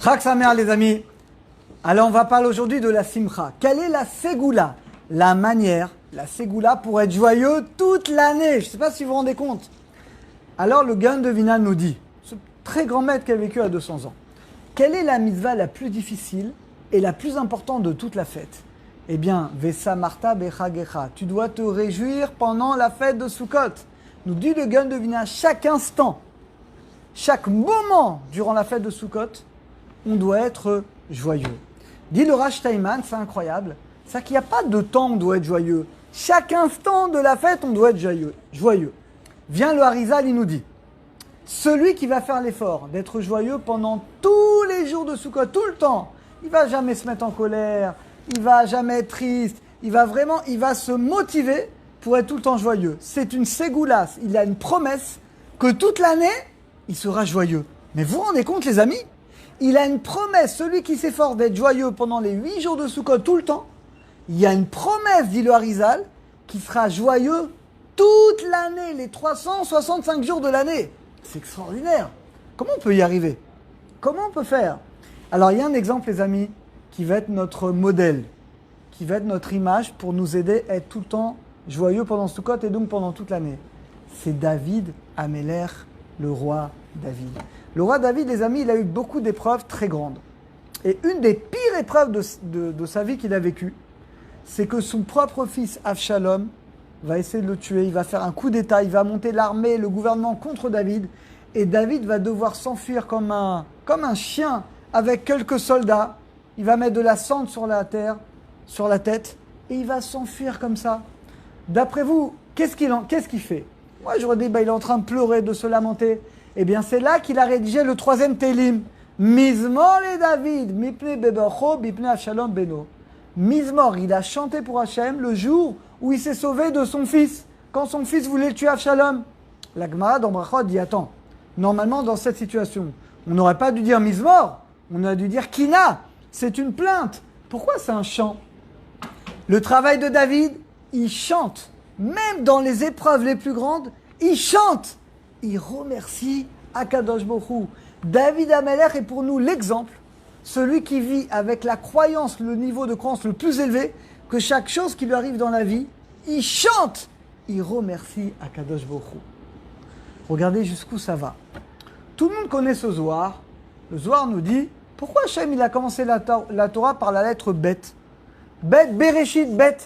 Chag Sameach, les amis. Alors, on va parler aujourd'hui de la simcha. Quelle est la ségoula? La manière, la ségoula pour être joyeux toute l'année. Je ne sais pas si vous vous rendez compte. Alors, le Gaon de Vilna nous dit, ce très grand maître qui a vécu à 200 ans, quelle est la mitzvah la plus difficile et la plus importante de toute la fête? Eh bien, Vesa Marta Bechagecha, tu dois te réjouir pendant la fête de Sukkot. Nous dit le Gaon de Vilna, chaque instant, chaque moment durant la fête de Sukkot, on doit être joyeux. Dit le Rav Steinman, c'est incroyable, c'est qu'il n'y a pas de temps où on doit être joyeux. Chaque instant de la fête, on doit être joyeux. Vient le Harizal, il nous dit, celui qui va faire l'effort d'être joyeux pendant tous les jours de Sukkot, tout le temps, il ne va jamais se mettre en colère, il ne va jamais être triste, il va se motiver pour être tout le temps joyeux. C'est une ségoula, il a une promesse que toute l'année, il sera joyeux. Mais vous vous rendez compte, les amis? Il a une promesse, celui qui s'efforce d'être joyeux pendant les 8 jours de Sukkot tout le temps, il y a une promesse, dit le Harizal, qui sera joyeux toute l'année, les 365 jours de l'année. C'est extraordinaire. Comment on peut y arriver? Comment on peut faire? Alors, il y a un exemple, les amis, qui va être notre modèle, qui va être notre image pour nous aider à être tout le temps joyeux pendant Sukkot et donc pendant toute l'année. C'est David Amelech, le roi David. Le roi David, les amis, il a eu beaucoup d'épreuves très grandes. Et une des pires épreuves de sa vie qu'il a vécue, c'est que son propre fils, Avshalom, va essayer de le tuer. Il va faire un coup d'État, il va monter l'armée, le gouvernement contre David. Et David va devoir s'enfuir comme un chien avec quelques soldats. Il va mettre de la cendre sur la tête, et il va s'enfuir comme ça. D'après vous, qu'est-ce qu'il fait? Moi, j'aurais dit, il est en train de pleurer, de se lamenter. Eh bien, c'est là qu'il a rédigé le 3e Télim. Mizmor et David, mipne bebacho, mipne Avshalom beno. Mizmor, il a chanté pour Hachem le jour où il s'est sauvé de son fils, quand son fils voulait tuer Avshalom. La Gemara dans Brachot dit, attends, normalement, dans cette situation, on n'aurait pas dû dire Mizmor, on aurait dû dire Kina. C'est une plainte. Pourquoi c'est un chant? Le travail de David, il chante. Même dans les épreuves les plus grandes, il chante. Il remercie Akadosh Baruch Hu. David Amelech est pour nous l'exemple, celui qui vit avec la croyance, le niveau de croyance le plus élevé, que chaque chose qui lui arrive dans la vie, il chante. Il remercie Akadosh Baruch Hu. Regardez jusqu'où ça va. Tout le monde connaît ce Zohar. Le Zohar nous dit, pourquoi Hachem il a commencé la Torah par la lettre Bet? Bet, Bereshit, Bet.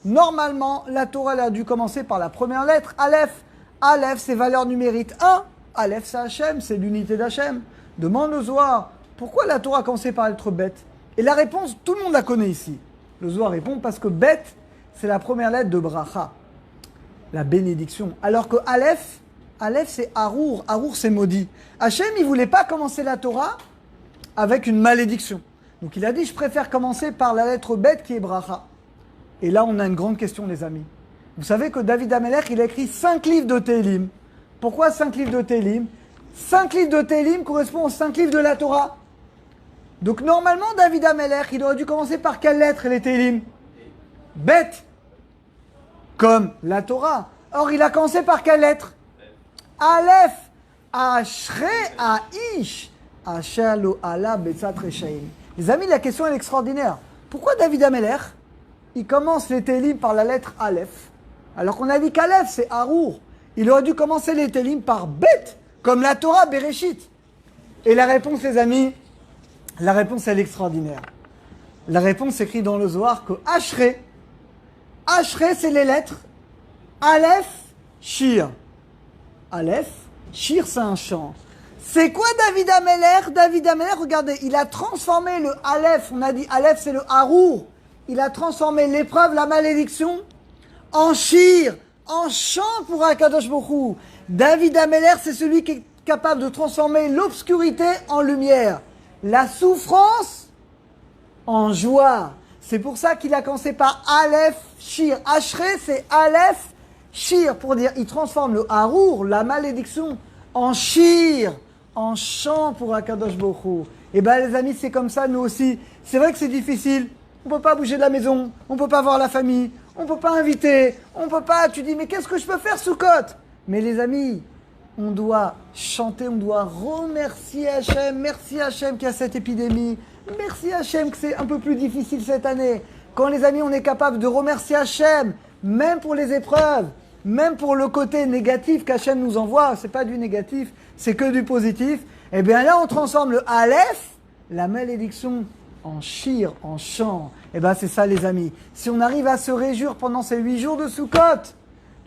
Normalement, la Torah elle a dû commencer par la première lettre, Aleph. Aleph, c'est valeur numérique 1. Aleph, c'est Hachem, c'est l'unité d'Hachem. Demande au Zohar, pourquoi la Torah a commencé par la lettre Bet? Et la réponse, tout le monde la connaît ici. Le Zohar répond parce que Bet, c'est la première lettre de Bracha, la bénédiction. Alors que Aleph, c'est Arour. Arour, c'est maudit. Hachem, il ne voulait pas commencer la Torah avec une malédiction. Donc il a dit, je préfère commencer par la lettre Bet qui est Bracha. Et là, on a une grande question, les amis. Vous savez que David Amelech, il a écrit 5 livres de Télim. Pourquoi 5 livres de Télim? 5 livres de Télim correspondent aux 5 livres de la Torah. Donc normalement, David Amelech, il aurait dû commencer par quelle lettre les Télim? Bet. Comme la Torah. Or, il a commencé par quelle lettre? Aleph. Ashrei Aish. Ashalo ala betzat reshaim. Les amis, la question est extraordinaire. Pourquoi David Amelech, il commence les Télim par la lettre Aleph, alors qu'on a dit qu'Aleph, c'est Arour. Il aurait dû commencer les Télim par Bet, comme la Torah, Bereshit. Et la réponse, les amis, la réponse, elle est extraordinaire. La réponse écrite dans le Zohar que Ashrei, c'est les lettres Aleph, Shir. Aleph, Shir, c'est un chant. C'est quoi David Amelech? David Amelech, regardez, il a transformé le Aleph, on a dit Aleph, c'est le Arour. Il a transformé l'épreuve, la malédiction, en shir, en chant pour Akadosh Baruch Hu. David Amelech, c'est celui qui est capable de transformer l'obscurité en lumière, la souffrance en joie. C'est pour ça qu'il a commencé par Aleph, Shir. Ashrei, c'est Aleph, Shir, pour dire, il transforme le Harour, la malédiction, en Shir, en chant pour Akadosh Baruch Hu. Et bien les amis, c'est comme ça, nous aussi. C'est vrai que c'est difficile. On ne peut pas bouger de la maison, on ne peut pas voir la famille, on ne peut pas inviter, on ne peut pas... Tu dis, mais qu'est-ce que je peux faire, Sukkot? Mais les amis, on doit chanter, on doit remercier Hachem. Merci Hachem qu'il y a cette épidémie. Merci Hachem que c'est un peu plus difficile cette année. Quand les amis, on est capable de remercier Hachem, même pour les épreuves, même pour le côté négatif qu'Hachem nous envoie, c'est pas du négatif, c'est que du positif, et bien là on transforme le Aleph, la malédiction, en shir, en chant. Et bien c'est ça les amis. Si on arrive à se réjouir pendant ces 8 jours de Sukkot,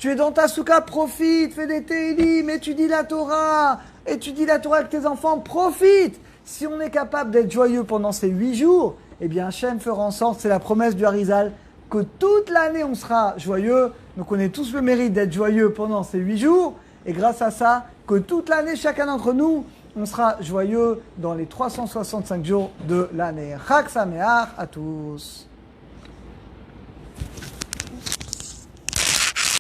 tu es dans ta soukha, profite, fais des télim, étudie la Torah avec tes enfants, profite. Si on est capable d'être joyeux pendant ces 8 jours, eh bien Hachem fera en sorte, c'est la promesse du Harizal, que toute l'année on sera joyeux. Donc on a tous le mérite d'être joyeux pendant ces 8 jours. Et grâce à ça, que toute l'année, chacun d'entre nous, on sera joyeux dans les 365 jours de l'année. Chag Sameach à tous.